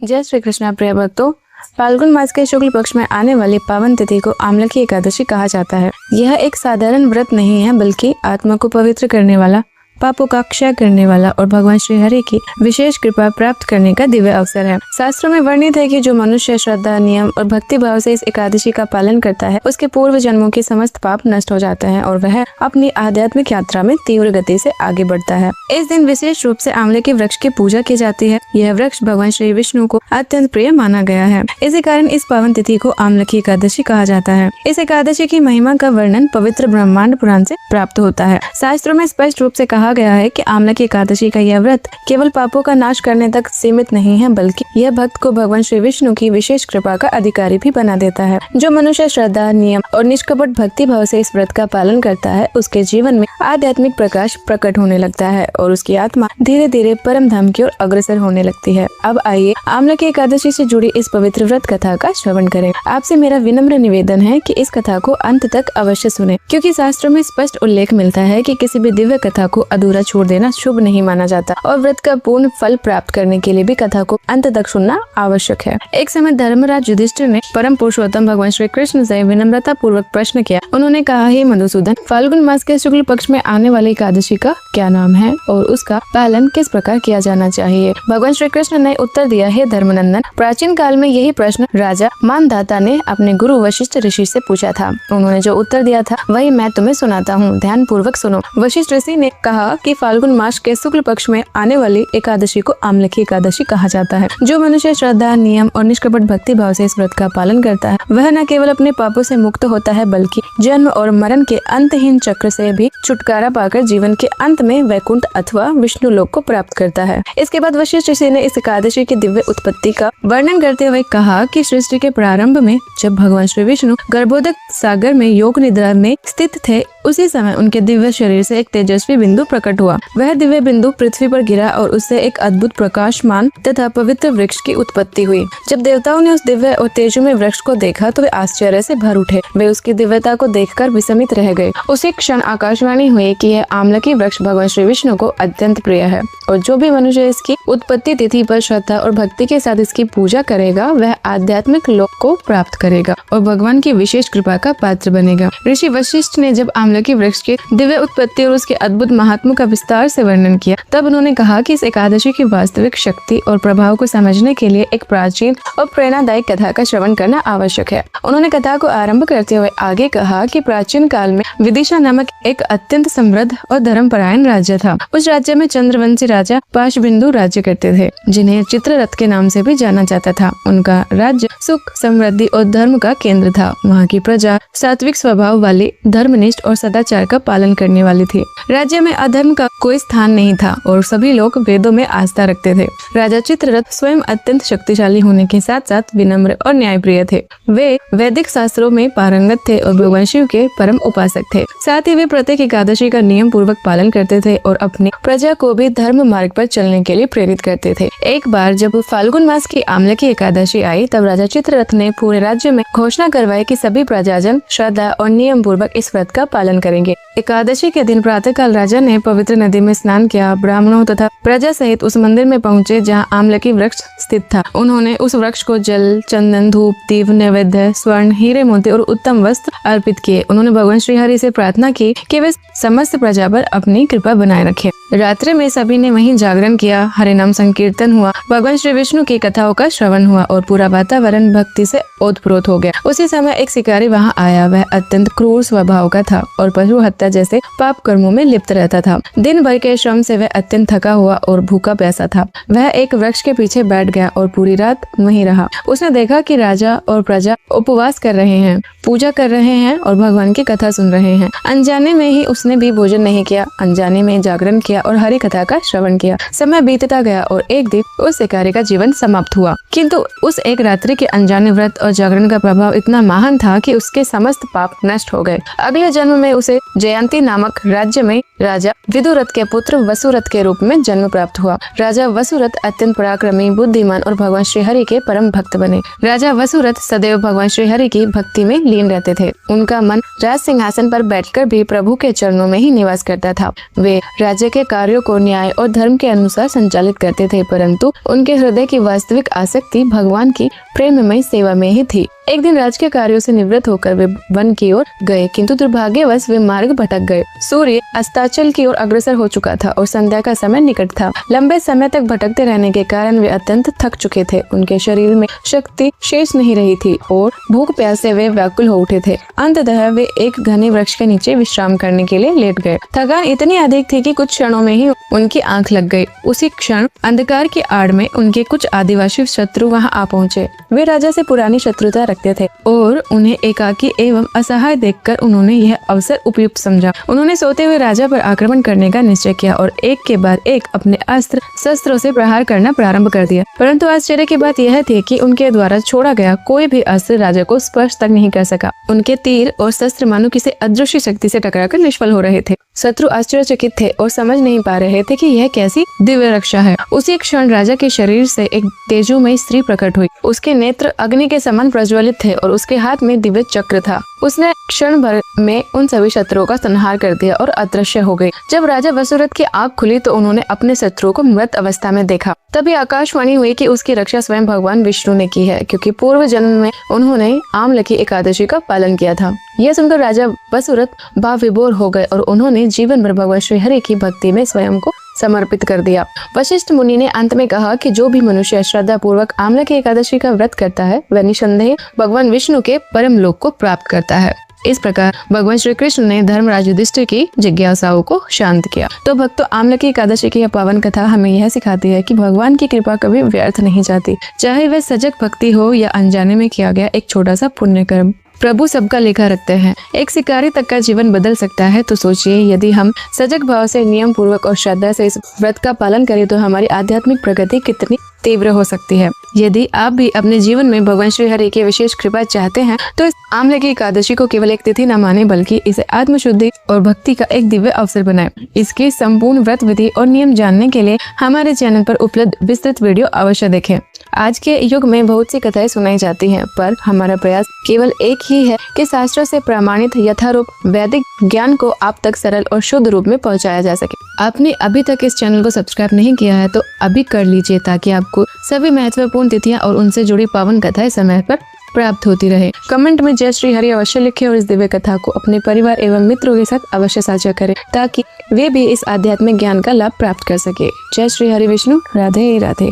जय श्री कृष्णा प्रिय भक्तों। फाल्गुन मास के शुक्ल पक्ष में आने वाली पावन तिथि को आमलकी एकादशी कहा जाता है। यह एक साधारण व्रत नहीं है, बल्कि आत्मा को पवित्र करने वाला, पापों का क्षय करने वाला और भगवान श्री हरि की विशेष कृपा प्राप्त करने का दिव्य अवसर है। शास्त्रों में वर्णित है कि जो मनुष्य श्रद्धा, नियम और भक्ति भाव से इस एकादशी का पालन करता है, उसके पूर्व जन्मों के समस्त पाप नष्ट हो जाते हैं और वह अपनी आध्यात्मिक यात्रा में तीव्र गति से आगे बढ़ता है। इस दिन विशेष रूप से आंवले के वृक्ष की पूजा की जाती है। यह वृक्ष भगवान श्री विष्णु को अत्यंत प्रिय माना गया है। इसी कारण इस पावन तिथि को आमलकी एकादशी कहा जाता है। इस एकादशी की महिमा का वर्णन पवित्र ब्रह्मांड पुराण से प्राप्त होता है। शास्त्रों में स्पष्ट रूप से कहा गया है कि आमलकी एकादशी का यह व्रत केवल पापों का नाश करने तक सीमित नहीं है, बल्कि यह भक्त को भगवान श्री विष्णु की विशेष कृपा का अधिकारी भी बना देता है। जो मनुष्य श्रद्धा, नियम और निष्कपट भक्ति भाव से इस व्रत का पालन करता है, उसके जीवन में आध्यात्मिक प्रकाश प्रकट होने लगता है और उसकी आत्मा धीरे धीरे परम धाम की ओर अग्रसर होने लगती है। अब आइए आमलकी एकादशी से जुड़ी इस पवित्र व्रत कथा का श्रवण करें। आपसे मेरा विनम्र निवेदन है कि इस कथा को अंत तक अवश्य सुने, क्योंकि शास्त्रों में स्पष्ट उल्लेख मिलता है कि किसी भी दिव्य कथा को अधूरा छोड़ देना शुभ नहीं माना जाता और व्रत का पूर्ण फल प्राप्त करने के लिए भी कथा को अंत तक सुनना आवश्यक है। एक समय धर्मराज युधिष्ठिर ने परम पुरुषोत्तम भगवान श्री कृष्ण से विनम्रता पूर्वक प्रश्न किया। उन्होंने कहा, हे मधुसूदन, फाल्गुन मास के शुक्ल पक्ष में आने वाली एकादशी का क्या नाम है और उसका पालन किस प्रकार किया जाना चाहिए? भगवान श्री कृष्ण ने उत्तर दिया, हे धर्मनंदन, प्राचीन काल में यही प्रश्न राजा मानधाता ने अपने गुरु वशिष्ठ ऋषि से पूछा था। उन्होंने जो उत्तर दिया था वही मैं तुम्हें सुनाता हूँ, ध्यान पूर्वक सुनो। वशिष्ठ ऋषि ने कहा कि फाल्गुन मास के शुक्ल पक्ष में आने वाली एकादशी को आमलकी एकादशी कहा जाता है। जो मनुष्य श्रद्धा, नियम और निष्कपट भक्ति भाव से इस व्रत का पालन करता है, वह न केवल अपने पापों से मुक्त होता है, बल्कि जन्म और मरण के अंतहीन चक्र से भी छुटकारा पाकर जीवन के अंत में वैकुंठ अथवा विष्णु लोक को प्राप्त करता है। इसके बाद वशिष्ठ ऋषि ने इस एकादशी की दिव्य उत्पत्ति का वर्णन करते हुए कहा कि सृष्टि के प्रारंभ में जब भगवान श्री विष्णु गर्भोदक सागर में योग निद्रा में स्थित थे, उसी समय उनके दिव्य शरीर से एक तेजस्वी बिंदु प्रकट हुआ। वह दिव्य बिंदु पृथ्वी पर गिरा और उससे एक अद्भुत प्रकाशमान तथा पवित्र वृक्ष की उत्पत्ति हुई। जब देवताओं ने उस दिव्य और तेजोमय वृक्ष को देखा तो वे आश्चर्य से भर उठे। वे उसकी दिव्यता को देखकर विस्मित रह गए। उसी क्षण आकाशवाणी हुई कि यह आमलकी वृक्ष भगवान श्री विष्णु को अत्यंत प्रिय है और जो भी मनुष्य इसकी उत्पत्ति तिथि पर श्रद्धा और भक्ति के साथ इसकी पूजा करेगा, वह आध्यात्मिक लोक को प्राप्त करेगा और भगवान की विशेष कृपा का पात्र बनेगा। ऋषि वशिष्ठ ने जब आमलकी वृक्ष की दिव्य उत्पत्ति और उसके अद्भुत महात्मा का विस्तार से वर्णन किया, तब उन्होंने कहा कि इस एकादशी की वास्तविक शक्ति और प्रभाव को समझने के लिए एक प्राचीन और प्रेरणादायक कथा का श्रवण करना आवश्यक है। उन्होंने कथा को आरंभ करते हुए आगे कहा कि प्राचीन काल में विदिशा नामक एक अत्यंत समृद्ध और धर्मपरायण राज्य था। उस राज्य में चंद्रवंशी राजा पाशबिंदु राज्य करते थे, जिन्हें चित्ररथ के नाम से भी जाना जाता था। उनका राज्य सुख, समृद्धि और धर्म का केंद्र था। वहाँ की प्रजा सात्विक स्वभाव वाली, धर्मनिष्ठ और सदाचार का पालन करने वाली थी। राज्य में अधर्म का कोई स्थान नहीं था और सभी लोग वेदों में आस्था रखते थे। राजा चित्ररथ स्वयं अत्यंत शक्तिशाली होने के साथ साथ विनम्र और न्यायप्रिय थे। वे वैदिक शास्त्रों में पारंगत थे और भगवान शिव के परम उपासक थे। साथ ही वे प्रत्येक एकादशी का नियम पूर्वक पालन करते थे और अपनी प्रजा को भी धर्म मार्ग पर चलने के लिए प्रेरित करते थे। एक बार जब फाल्गुन मास की आमलकी एकादशी आई, तब राजा चित्ररथ ने पूरे राज्य में घोषणा करवाई कि सभी प्रजाजन श्रद्धा और नियम पूर्वक इस व्रत का पालन करेंगे। एकादशी के दिन प्रातःकाल राजा ने पवित्र नदी में स्नान किया। ब्राह्मणों तथा प्रजा सहित उस मंदिर में पहुंचे जहां आमलकी वृक्ष स्थित था। उन्होंने उस वृक्ष को जल, चंदन, धूप, दीप, नैवेद्य, स्वर्ण, हीरे, मोती और उत्तम वस्त्र अर्पित किए। उन्होंने भगवान श्री हरि से प्रार्थना की कि वे समस्त प्रजा पर अपनी कृपा बनाए रखें। रात्रि में सभी ने वहीं जागरण किया, हरि नाम संकीर्तन हुआ, भगवान श्री विष्णु की कथाओं का श्रवण हुआ और पूरा वातावरण भक्ति से ओतप्रोत हो गया। उसी समय एक शिकारी वहां आया। वह अत्यंत क्रूर स्वभाव का था और पशु हत्या जैसे पाप कर्मों में लिप्त रहता था। दिन भर के श्रम से वह अत्यंत थका हुआ और भूखा प्यासा था। वह एक वृक्ष के पीछे बैठ गया और पूरी रात वहीं रहा। उसने देखा कि राजा और प्रजा उपवास कर रहे हैं, पूजा कर रहे हैं और भगवान की कथा सुन रहे हैं। अनजाने में ही उसने भी भोजन नहीं किया, अनजाने में जागरण किया और हरि कथा का श्रवण किया। समय बीतता गया और एक दिन उस शिकारी का जीवन समाप्त हुआ, किंतु उस एक रात्रि के अनजाने व्रत और जागरण का प्रभाव इतना महान था कि उसके समस्त पाप नष्ट हो गए। अगले जन्म में उसे जयंती नामक राज्य में राजा विदुरथ के पुत्र वसुरथ के रूप में जन्म प्राप्त हुआ। राजा वसुरथ अत्यंत पराक्रमी, बुद्धिमान और भगवान श्रीहरि के परम भक्त बने। राजा वसुरथ सदैव भगवान श्रीहरि की भक्ति में लीन रहते थे। उनका मन राज सिंहासन पर बैठकर भी प्रभु के चरणों में ही निवास करता था। वे राज्य के कार्यों को न्याय और धर्म के अनुसार संचालित करते थे, परंतु उनके हृदय की वास्तविक आसक्ति भगवान की प्रेममय सेवा में ही थी। एक दिन राजकीय कार्यों से निवृत्त होकर वे वन की ओर गए, किंतु दुर्भाग्यवश वे मार्ग भटक गए। सूर्य अस्ताचल की ओर अग्रसर हो चुका था और संध्या का समय निकट था। लंबे समय तक भटकते रहने के कारण वे अत्यंत थक चुके थे। उनके शरीर में शक्ति शेष नहीं रही थी और भूख प्यास से वे व्याकुल हो उठे थे। अंततः वे एक घने वृक्ष के नीचे विश्राम करने के लिए लेट गए। थकान इतनी अधिक थी कि कुछ क्षणों में ही उनकी आंख लग गई। उसी क्षण अंधकार की आड़ में उनके कुछ आदिवासी शत्रु वहां आ पहुंचे। वे राजा से पुरानी शत्रुता रखते थे और उन्हें एकाकी एवं असहाय देखकर उन्होंने यह अवसर उपयुक्त समझा। उन्होंने सोते हुए राजा पर आक्रमण करने का निश्चय किया और एक के बाद एक अपने अस्त्र शस्त्रों से प्रहार करना प्रारंभ कर दिया। परंतु आश्चर्य की बात यह थी कि उनके द्वारा छोड़ा गया कोई भी अस्त्र राजा को स्पर्श तक नहीं कर सका। उनके तीर और शस्त्र मानो किसी अदृश्य शक्ति से टकराकर निष्फल हो रहे थे। शत्रु आश्चर्यचकित थे और समझ नहीं पा रहे थे कि यह कैसी दिव्य रक्षा है। उसी क्षण राजा के शरीर से एक तेजोमयी स्त्री प्रकट हुई। उसके नेत्र अग्नि के समान प्रज्वलित थे और उसके हाथ में दिव्य चक्र था। उसने क्षण भर में उन सभी शत्रुओं का संहार कर दिया और अदृश्य हो गई। जब राजा वसुरथ की आंख खुली तो उन्होंने अपने शत्रुओं को मृत अवस्था में देखा। तभी आकाशवाणी हुई कि उसकी रक्षा स्वयं भगवान विष्णु ने की है, क्योंकि पूर्व जन्म में उन्होंने आमलकी एकादशी का पालन किया था। यह सुनकर राजा वसुरथ भाव विभोर हो गए और उन्होंने जीवन भर भगवान श्रीहरि की भक्ति में स्वयं को समर्पित कर दिया। वशिष्ठ मुनि ने अंत में कहा कि जो भी मनुष्य श्रद्धा पूर्वक आमलकी एकादशी का व्रत करता है वह निसंदेह भगवान विष्णु के परम लोक को प्राप्त करता है। इस प्रकार भगवान श्री कृष्ण ने धर्मराज युधिष्ठिर की जिज्ञासाओं को शांत किया। तो भक्तों, आमलकी एकादशी की यह पावन कथा हमें यह सिखाती है कि भगवान की कृपा कभी व्यर्थ नहीं जाती, चाहे वह सजग भक्ति हो या अनजाने में किया गया एक छोटा सा पुण्य कर्म। प्रभु सबका लेखा रखते हैं। एक शिकारी तक का जीवन बदल सकता है, तो सोचिए यदि हम सजग भाव से नियम पूर्वक और श्रद्धा से इस व्रत का पालन करें तो हमारी आध्यात्मिक प्रगति कितनी तीव्र हो सकती है। यदि आप भी अपने जीवन में भगवान श्री हरि की विशेष कृपा चाहते हैं तो इस आमलकी एकादशी को केवल एक तिथि न माने, बल्कि इसे आत्मशुद्धि और भक्ति का एक दिव्य अवसर बनाएं। इसके संपूर्ण व्रत विधि और नियम जानने के लिए हमारे चैनल पर उपलब्ध विस्तृत वीडियो अवश्य देखें। आज के युग में बहुत सी कथाएं सुनाई जाती हैं, पर हमारा प्रयास केवल एक ही है कि शास्त्रों से प्रमाणित यथारूप वैदिक ज्ञान को आप तक सरल और शुद्ध रूप में पहुंचाया जा सके। आपने अभी तक इस चैनल को सब्सक्राइब नहीं किया है तो अभी कर लीजिए, ताकि आपको सभी महत्वपूर्ण तिथियां और उनसे जुड़ी पावन कथाएं समय पर प्राप्त होती रहे। कमेंट में जय श्री हरि अवश्य लिखें और इस दिव्य कथा को अपने परिवार एवं मित्रों के साथ अवश्य साझा करें, ताकि वे भी इस आध्यात्मिक ज्ञान का लाभ प्राप्त कर सके। जय श्री हरि विष्णु। राधे राधे।